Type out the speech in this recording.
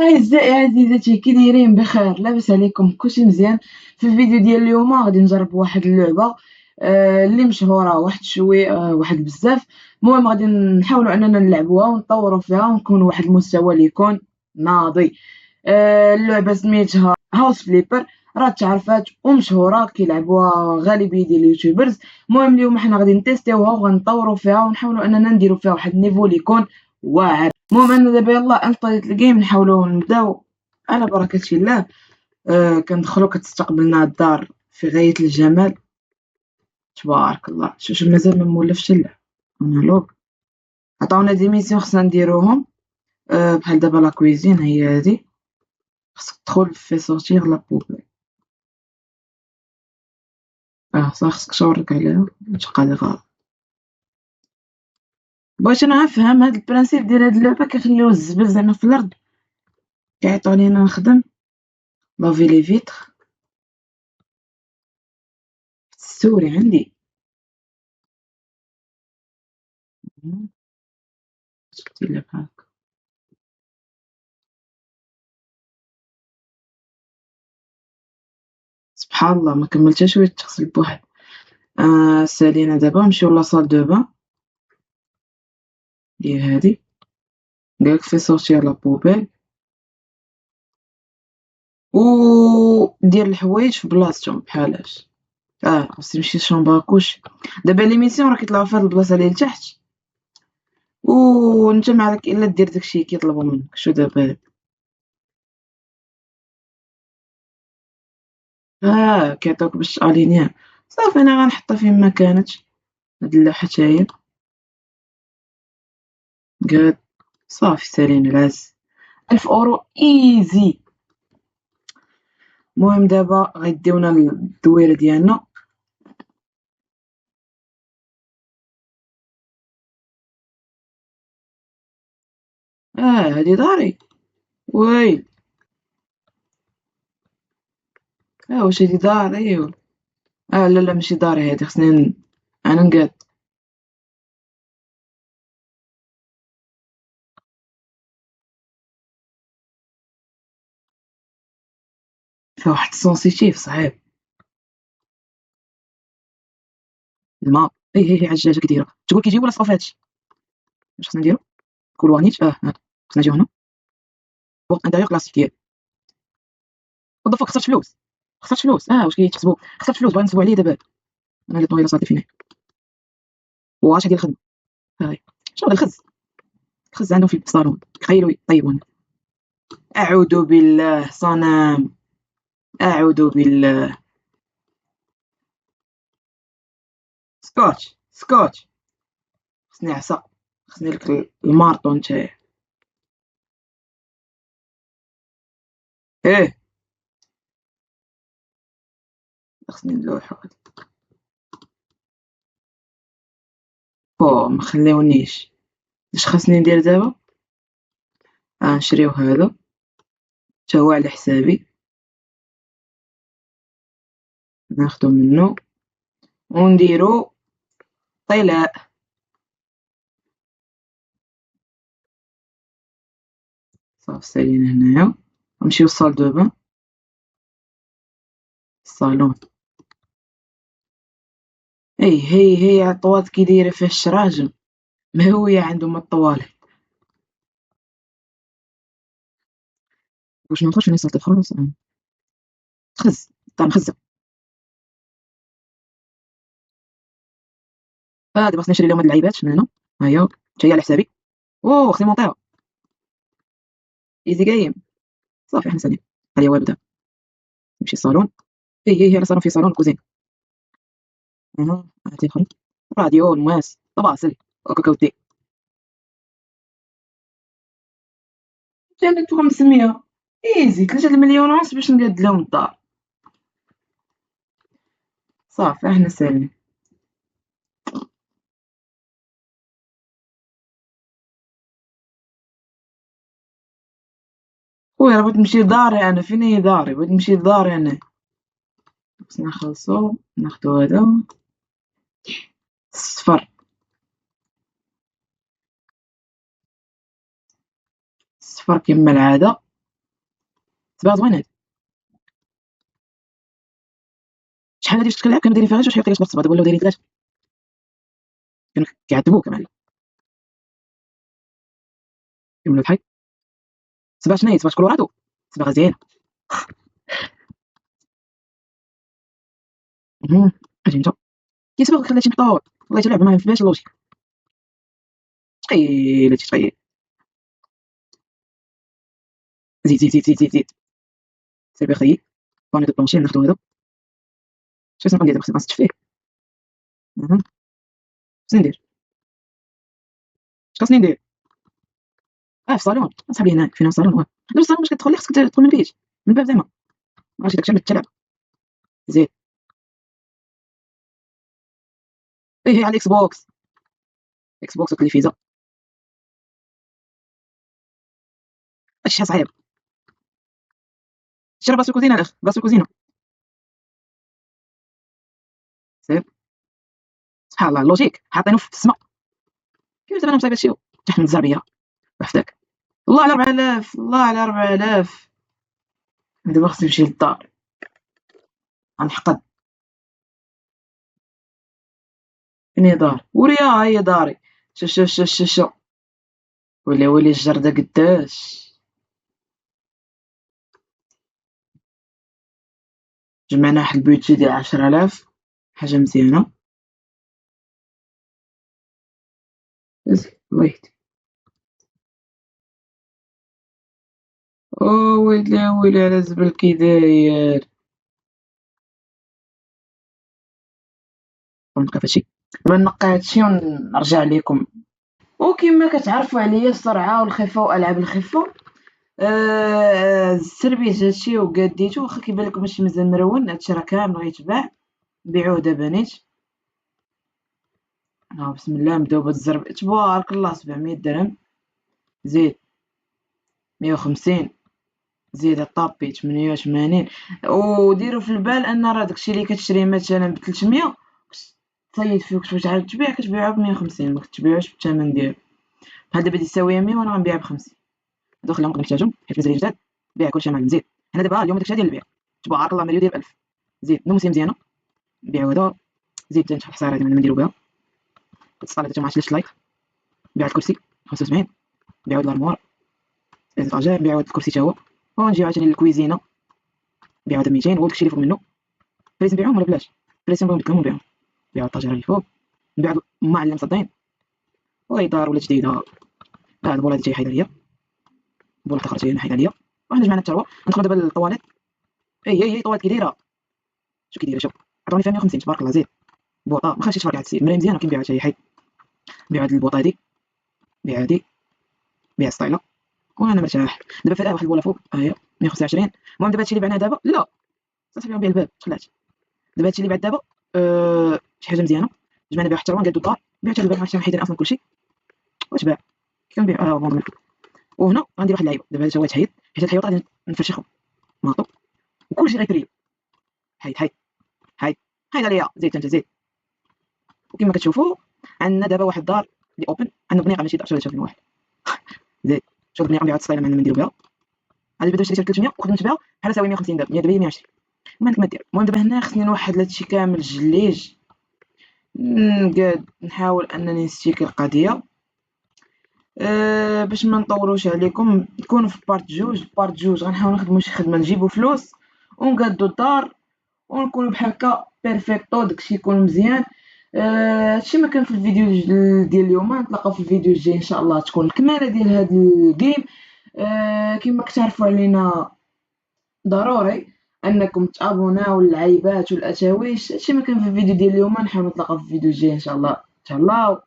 أعزائي عزيزتي كي دايرين بخير لاباس عليكم كلشي مزيان. في الفيديو ديال اليوم غادي نجرب واحد اللعبه اللي مشهوره واحد شويه واحد بزاف. المهم غادي نحاولوا اننا نلعبوها ونطوروا فيها ونكون واحد المستوى اللي يكون ناضي. اللعبه سميتها هاوس فليبر، راه تعرفات ومشهوره كيلعبوها غالبيه ديال اليوتيوبرز. المهم اليوم حنا غادي نتيستيوها وغنطوروا فيها ونحاولوا اننا نديروا فيها واحد النيفو اللي يكون واعر. المهم انا دابا يلاه انطليت الجيم، نحاولوا نبداو على بركه الله. كندخلوا كتستقبلنا الدار في غايه الجمال، تبارك الله. شوف مازال ما مولفش اللعب. انالوغ عطاونا دي ميسيون خصنا نديروهم. بحال دابا لا كويزين هي هادي، خصك تدخل في سورتير لا بوبيل. صح، خصك تشورك عليها وتبقى لي غلط. بغيت انا نفهم هاد البرانسيپ ديال هاد اللعبه، كيخليو الزبل زعما في الارض، كيعيطوا لينا نخدم لافي لي فيتر. السوري عندي. شفتي اللعبة هاكا. سبحان الله ما كملتهاش وهي تغسل بوحد. سالينا دابا نمشيو لاصال دو بان اللي هي هادي. قالك في سورتير لا بوبيل و دير الحوايج في بلاصتهم بحالاش. خصني نمشي شومبر كوش. دابا ليميسيون راه كيطلعوا في هاد البلاصه اللي لتحت، و نتا معاك الا دير داكشي كيطلبوا منك. شو دابا كيعطيوك باش الينيا. صافي انا غنحطها فين ما كانت هاد اللوحه تاهي. قاد صافي سالينا العز 1000 اورو ايزي. المهم دابا غيديونا للدويره ديالنا. هادي داري ويلي. واش هادي داري لا لا ماشي داري هادي، خصني انا نقاد. فيها واحد السونسيتيف صعيب. الماء هي عجاجه كديره تقول كيجيبو لاصقو في هادشي. واش خصنا نديرو؟ كول وانيت هاد خصنا نجيو هنا بورت انتيريور كلاسيكيال. بالضبط خسرت فلوس. خسرت فلوس واش كيتحسبوا؟ خسرت فلوس بغا ينصبوا عليا دابا. انا اللي طويله صافي فيني. واش هادي الخدمه هاي شغل الخز. الخز عندهم في الصالون تخيلوا يطيبون. اعوذ بالله صنم. اعوذ بالله. سكوتش سكوتش. خصني عصا. خصني لك المارطو نتايا. ايه خصني نلوحو. مخليونيش. اش خاصني ندير دابا؟ نشريو هذا تا هو على حسابي، ناخدو منو ونديرو طلاء. صافي سالينا هنايا نمشيو للصال دو بان. الصالون هي الطواليت كي دايره فيه الشراجم، مهويه عندهم الطواليت. واش ما ندخلش في صالة الخروج؟ خز طعم خزه. دابا خصني نشري لهم هاد اللعيبات من هنا. هيا جايه على حسابي. خصني نمونطيها. ايزي جيم. صافي حنا سالين. هادي هو البدا. نمشي للصالون. هي على صالون، في صالون كوزين. هاتي الخروج. راديو الماس طباسل وكاكاوتي. 3500 ايزي. 3 مليون ونص باش نقاد لهم الدار. صافي احنا سالين. خويا راه بغيت نمشي لداري انا. فين هي داري؟ بغيت نمشي لداري انا. خصنا نخلصو ناخدو هذا الصفر. الصفر كما العادة. صباغ زوين هادي. شحال هادي شفت كنلعب كانوا دايرين فيها غير جوج حيوط باش تصبغ، دابا ولاو دايرين 3 كانوا كيعذبوك معلم. كيولوا بحال صباغ شناهي صباغ كولورادو صباغه زينه. اجي انت كيصبغ خلاتي محطوط والله تلعب ما فيهاش اللوجيك. ثقيل هادشي ثقيل. زيد زيد زيد زيد زيد زيد سير بخيي باني دو بلونشي ناخدو هذا. شنو ندير دابا خصني نستف فيه. شنو ندير اش خاصني ندير في الصالون اصاحبي هناك فينا الصالون دابا الصالون باش كتدخل ليه خصك تدخل من البيت من الباب زعما ماشي داكشي باش تلعب. زيد على الاكس بوكس اكس بوكس والتلفزه هادشي صعيب. شرب باس الكوزينه الاخ باس الكوزينه سير. سبحان الله اللوجيك حاطينه في السما. كيفاش دابا انا مصايب هادشي تحت من الزربيه وحدك. الله على 4000 الله على 4000. دابا خصني نمشي للدار غنحقد. فين هي دار وريا ها هي داري. شو ويلي الجردة قداش. جمعنا واحد البيدجي ديال 10000 حاجة مزيانة. الله يهدي. ويلي على الزبل كي داير. ونبقى فهادشي دابا نقي هادشي ونرجع ليكم. وكما كتعرفوا عليا السرعة والخفة وألعاب الخفة. سربيت هادشي وقاديتو واخا كيبان لكم ماشي مزال مرون. هادشي راه كامل غيتباع نبيعوه دابا نيت. بسم الله نبداو بهاد الزرب تبارك الله 700 درهم زيد 150 زيد الطابي 88. وديروا في البال ان راه داكشي اللي كتشري مثلا ب 300 تصيد فيه كتفاش تعاود تبيع كتبيعها ب 150 ما كتبيعوش بالثمن ديالو. بحال دابا دي تساوي 100 وانا غنبيعها ب 50. هادو خليهم نقدر نحتاجهم حيت مازال جداد. بيع كلشي معلم زيد. حنا دابا اليوم داكشي ديال البيع تبارك الله مليون ديال 1000 زيد نومسي مزيانه نبيعو هذا. زيد تاني الحصيره هذه نديرو بها الصاله حتى ما عرفتش لايك. بيع الكرسي 75 نبيعو هاد الارموار الطاجير نبيعو هاد الكرسي تا هو. ونجيو عاوتاني للكويزينه نبيعو هذا 200 هو داكشي اللي فوق منه. بغيتي نبيعهم ولا بلاش بغيتي نبغيو نبدلهم ونبيعهم. نبيعو الطاجيره اللي فوق نبيعو معلم مصدين وهي دار ولا جديده. هاد البوله هادي حيدها ليا البوله الاخرى حتى هي حيدها ليا. وحنا جمعنا الثروه ندخلو دابا للطواليت. هي الطواليت كي دايره شوف كي دايره شوف عطوني فيها 150 تبارك الله زيد. بوطه ما خاصش تفرق على السيد مرايه مزيانه كنبيعها حتى هي حيد. نبيعو هاد البوطه هادي بيع هادي بيع السطيله وانا مرتاح. دابا فيها واحد البوله فوق ها هي 125. المهم دابا هادشي اللي بعنا دابا لا صافي نبيع الباب خلات. دابا هادشي اللي بعد دابا شي حاجه مزيانه جمعنا بها حتى 1 قادو الدار بعت الباب حتى حيدين اصلا كلشي واش باع كنبيع بون ملك. وهنا غندير واحد اللعيبه دابا هذا هو تحيد حيت الحيوط غادي نفرشخهم ماطو وكلشي غيكريو. حيد حيد حيد حيد عليا زيد انت زيد. وكما كتشوفوا عندنا دابا واحد الدار اللي اوبن عندنا بنيقه ماشي دار شوف واحد زيد. شوف البنيقه نبيعو هاد السطيله معنا نديرو بها. هادي بدات شريتها ب 300 وخدمت بها بحال ساوي 150 دابا دابا هي 120 ما عندك ما دير. المهم دابا هنا خصني نوحد هادشي كامل جليج. قاد نحاول انني نستيكي القضيه باش ما نطولوش عليكم تكونوا في بارت جوج غنحاول نخدموا شي خدمه نجيبوا فلوس ونقادو الدار ونكونوا بحال هكا بيرفيكتو داكشي يكون مزيان. هادشي ما كان في الفيديو ديال اليوم. نتلاقاو في الفيديو الجاي ان شاء الله تكون الكماله ديال هاد الجيم. كما كتعرفوا علينا ضروري انكم تابوناو اللعيبات والاتاويش. هادشي ما كان في الفيديو ديال اليوم. نحاول نتلاقاو في الفيديو الجاي ان شاء الله. تهلاو.